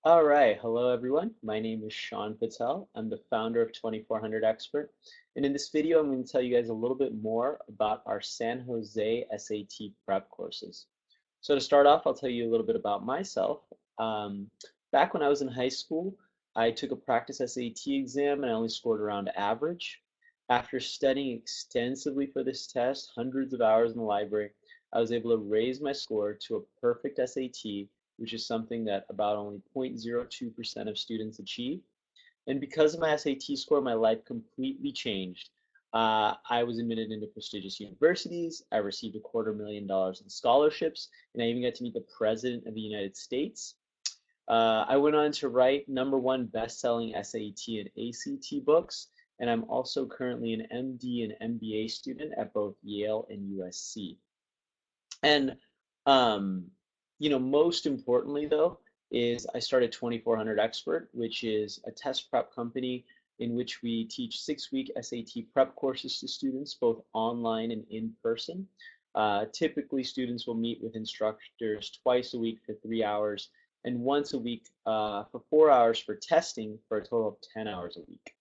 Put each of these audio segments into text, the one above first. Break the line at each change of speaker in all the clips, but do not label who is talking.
All right, hello everyone. My name is Sean Patel. I'm the founder of 2400 Expert. And in this video, I'm going to tell you guys a little bit more about our San Jose SAT prep courses. So to start off, I'll tell you a little bit about myself. Um, Back when I was in high school, I took a practice SAT exam and I only scored around average. After studying extensively for this test, hundreds of hours in the library, I was able to raise my score to a perfect SAT, which is something that about only 0.02% of students achieve. And because of my SAT score, my life completely changed. I was admitted into prestigious universities. I received $250,000 in scholarships, and I even got to meet the President of the United States. I went on to write #1 best-selling SAT and ACT books, and I'm also currently an MD and MBA student at both Yale and USC. And most importantly though, is I started 2400 Expert, which is a test prep company in which we teach 6-week SAT prep courses to students, both online and in person. Typically, students will meet with instructors twice a week for 3 hours and once a week for 4 hours for testing for a total of 10 hours a week.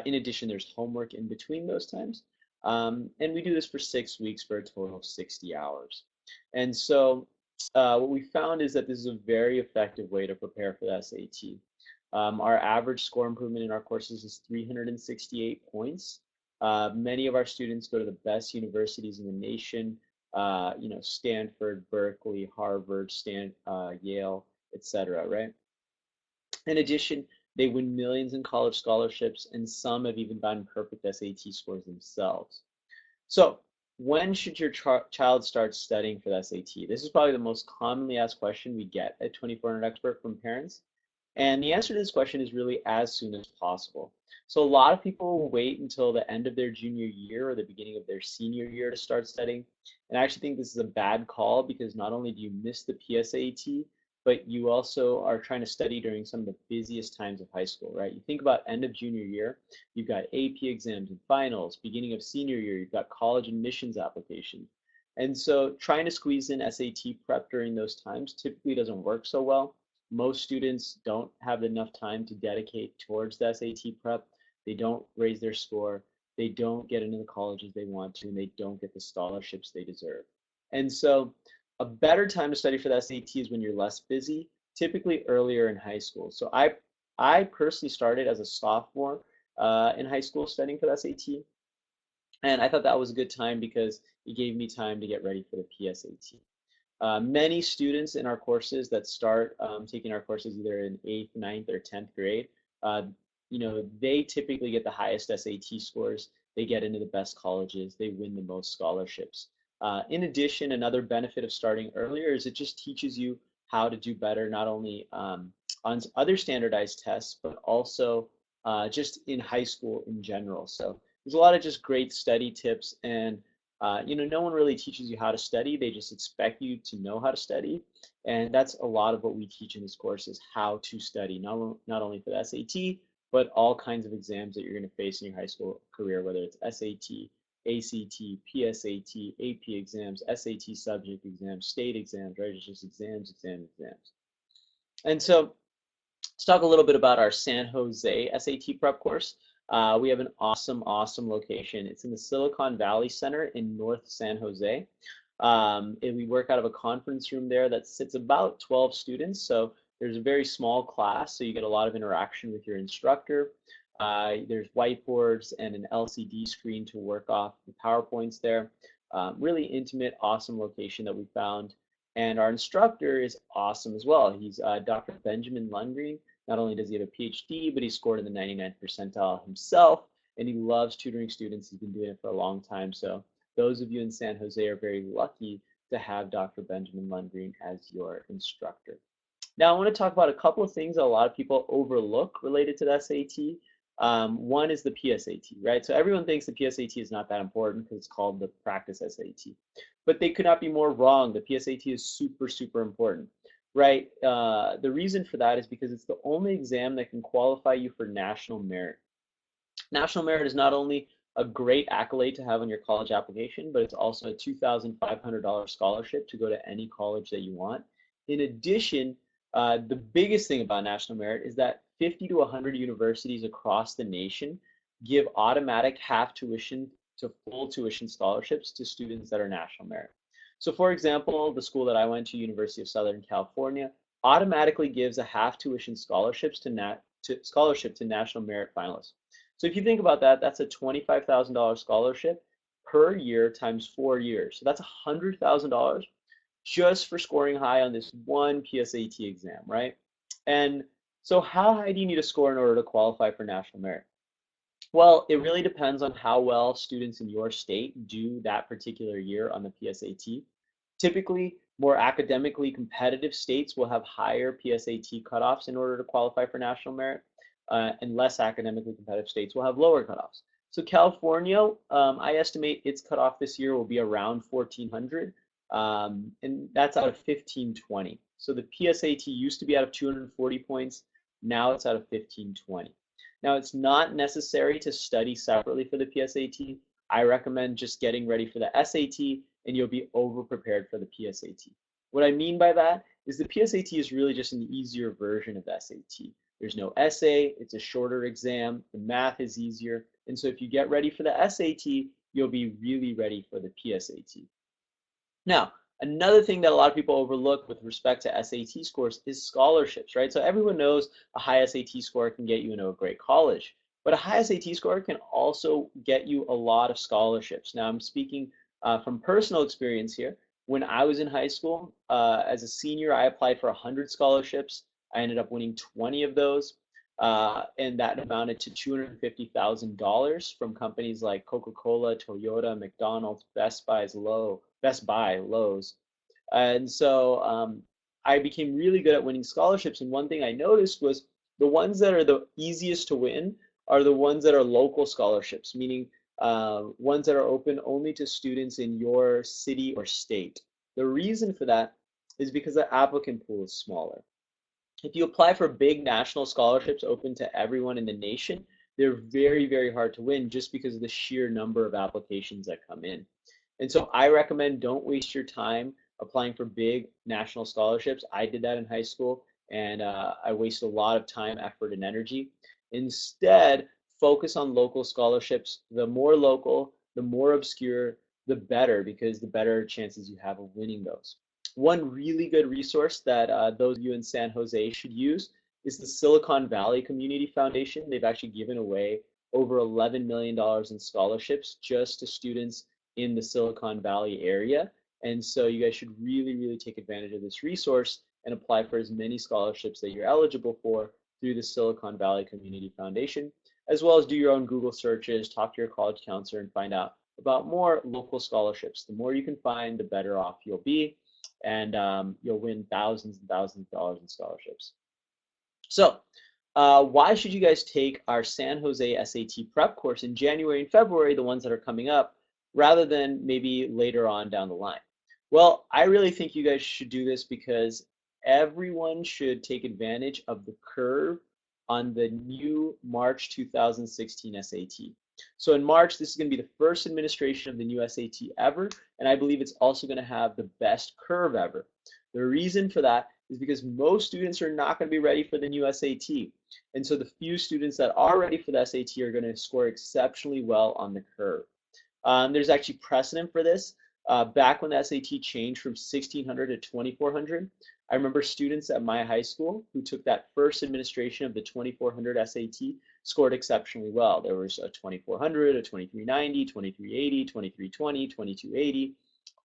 In addition, there's homework in between those times. And we do this for 6 weeks for a total of 60 hours. And so what we found is that this is a very effective way to prepare for the SAT. Our average score improvement in our courses is 368 points. Many of our students go to the best universities in the nation, Stanford, Berkeley, Harvard, Yale, etc., right? In addition, they win millions in college scholarships, and some have even gotten perfect SAT scores themselves. So, when should your child start studying for the SAT? This is probably the most commonly asked question we get at 2400 Expert from parents. And the answer to this question is really as soon as possible. So, a lot of people will wait until the end of their junior year or the beginning of their senior year to start studying. And I actually think this is a bad call because not only do you miss the PSAT, but you also are trying to study during some of the busiest times of high school, right? You think about end of junior year, you've got AP exams and finals. Beginning of senior year, you've got college admissions applications. And so trying to squeeze in SAT prep during those times typically doesn't work so well. Most students don't have enough time to dedicate towards the SAT prep. They don't raise their score. They don't get into the colleges they want to, and they don't get the scholarships they deserve. And so a better time to study for the SAT is when you're less busy, typically earlier in high school. So I personally started as a sophomore in high school studying for the SAT, and I thought that was a good time because it gave me time to get ready for the PSAT. Many students in our courses that start taking our courses either in 8th, ninth, or 10th grade, uh, they typically get the highest SAT scores. They get into the best colleges. They win the most scholarships. In addition, another benefit of starting earlier is it just teaches you how to do better, not only on other standardized tests, but also just in high school in general. So there's a lot of just great study tips, and no one really teaches you how to study. They just expect you to know how to study. And that's a lot of what we teach in this course is how to study, not only for the SAT, but all kinds of exams that you're going to face in your high school career, whether it's SAT, ACT, PSAT, AP exams, SAT subject exams, state exams, right? It's just exams. And so let's talk a little bit about our San Jose SAT prep course. We have an awesome location. It's in the Silicon Valley Center in North San Jose. And we work out of a conference room there that sits about 12 students. So there's a very small class, so you get a lot of interaction with your instructor. There's whiteboards and an LCD screen to work off the PowerPoints there. Really intimate, awesome location that we found. And our instructor is awesome as well. He's Dr. Benjamin Lundgren. Not only does he have a PhD, but he scored in the 99th percentile himself, and he loves tutoring students. He's been doing it for a long time. So those of you in San Jose are very lucky to have Dr. Benjamin Lundgren as your instructor. Now, I want to talk about a couple of things that a lot of people overlook related to the SAT. One is the PSAT, right? So everyone thinks the PSAT is not that important because it's called the practice SAT. But they could not be more wrong. The PSAT is super important, right? The reason for that is because it's the only exam that can qualify you for national merit. National merit is not only a great accolade to have on your college application, but it's also a $2,500 scholarship to go to any college that you want. In addition, The biggest thing about national merit is that 50 to 100 universities across the nation give automatic half tuition to full tuition scholarships to students that are national merit. So for example, the school that I went to, University of Southern California, automatically gives a half tuition scholarship to national merit finalists. So if you think about that, that's a $25,000 scholarship per year times 4 years. So that's $100,000 just for scoring high on this one PSAT exam, right? And so how high do you need to score in order to qualify for national merit? Well, it really depends on how well students in your state do that particular year on the PSAT. Typically, more academically competitive states will have higher PSAT cutoffs in order to qualify for national merit, and less academically competitive states will have lower cutoffs. So California, I estimate its cutoff this year will be around 1400, and that's out of 1520. So the PSAT used to be out of 240 points, now it's out of 1520. Now, it's not necessary to study separately for the PSAT. I recommend just getting ready for the SAT and you'll be over prepared for the PSAT. What I mean by that is the PSAT is really just an easier version of the SAT. There's no essay, it's a shorter exam, the math is easier, and so if you get ready for the SAT, you'll be really ready for the PSAT. Now, another thing that a lot of people overlook with respect to SAT scores is scholarships, right? So everyone knows a high SAT score can get you into a great college, but a high SAT score can also get you a lot of scholarships. Now, I'm speaking from personal experience here. When I was in high school, as a senior, I applied for 100 scholarships. I ended up winning 20 of those, and that amounted to $250,000 from companies like Coca-Cola, Toyota, McDonald's, Best Buy, Lowe's. And so I became really good at winning scholarships. And one thing I noticed was the ones that are the easiest to win are the ones that are local scholarships, meaning ones that are open only to students in your city or state. The reason for that is because the applicant pool is smaller. If you apply for big national scholarships open to everyone in the nation, they're very, very hard to win just because of the sheer number of applications that come in. And so I recommend don't waste your time applying for big national scholarships. I did that in high school and I wasted a lot of time, effort, and energy. Instead, focus on local scholarships. The more local, the more obscure, the better, because the better chances you have of winning those. One really good resource that those of you in San Jose should use is the Silicon Valley Community Foundation. They've actually given away over $11 million in scholarships just to students in the Silicon Valley area. And so you guys should really, really take advantage of this resource and apply for as many scholarships that you're eligible for through the Silicon Valley Community Foundation, as well as do your own Google searches, talk to your college counselor, and find out about more local scholarships. The more you can find, the better off you'll be, and you'll win thousands and thousands of dollars in scholarships. So why should you guys take our San Jose SAT prep course in January and February, the ones that are coming up, rather than maybe later on down the line? Well, I really think you guys should do this because everyone should take advantage of the curve on the new March 2016 SAT. So in March, this is going to be the first administration of the new SAT ever, and I believe it's also going to have the best curve ever. The reason for that is because most students are not going to be ready for the new SAT. And so the few students that are ready for the SAT are going to score exceptionally well on the curve. There's actually precedent for this. Back when the SAT changed from 1600 to 2400, I remember students at my high school who took that first administration of the 2400 SAT scored exceptionally well. There was a 2400, a 2390, 2380, 2320, 2280,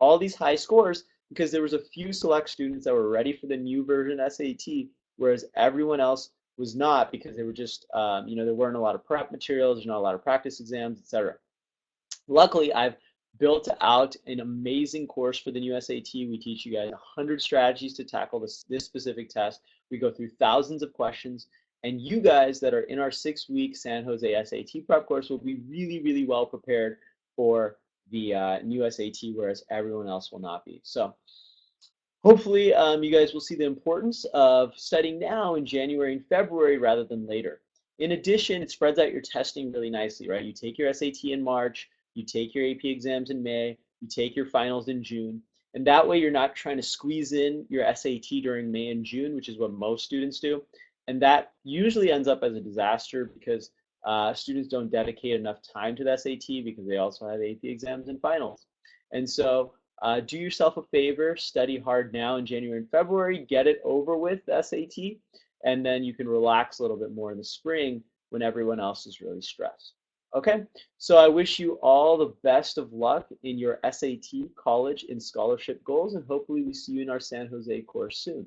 all these high scores because there was a few select students that were ready for the new version SAT, whereas everyone else was not because they were just, there weren't a lot of prep materials, there's not a lot of practice exams, etc. Luckily, I've built out an amazing course for the new SAT. We teach you guys 100 strategies to tackle this specific test. We go through thousands of questions, and you guys that are in our 6-week San Jose SAT prep course will be really, really well prepared for the new SAT, whereas everyone else will not be. So hopefully you guys will see the importance of studying now in January and February rather than later. In addition, it spreads out your testing really nicely, right? You take your SAT in March, you take your AP exams in May, you take your finals in June, And that way you're not trying to squeeze in your SAT during May and June, which is what most students do. And that usually ends up as a disaster because students don't dedicate enough time to the SAT because they also have AP exams and finals. And so do yourself a favor, study hard now in January and February, get it over with, the SAT, and then you can relax a little bit more in the spring when everyone else is really stressed. Okay, so I wish you all the best of luck in your SAT, college, and scholarship goals, and hopefully we see you in our San Jose course soon.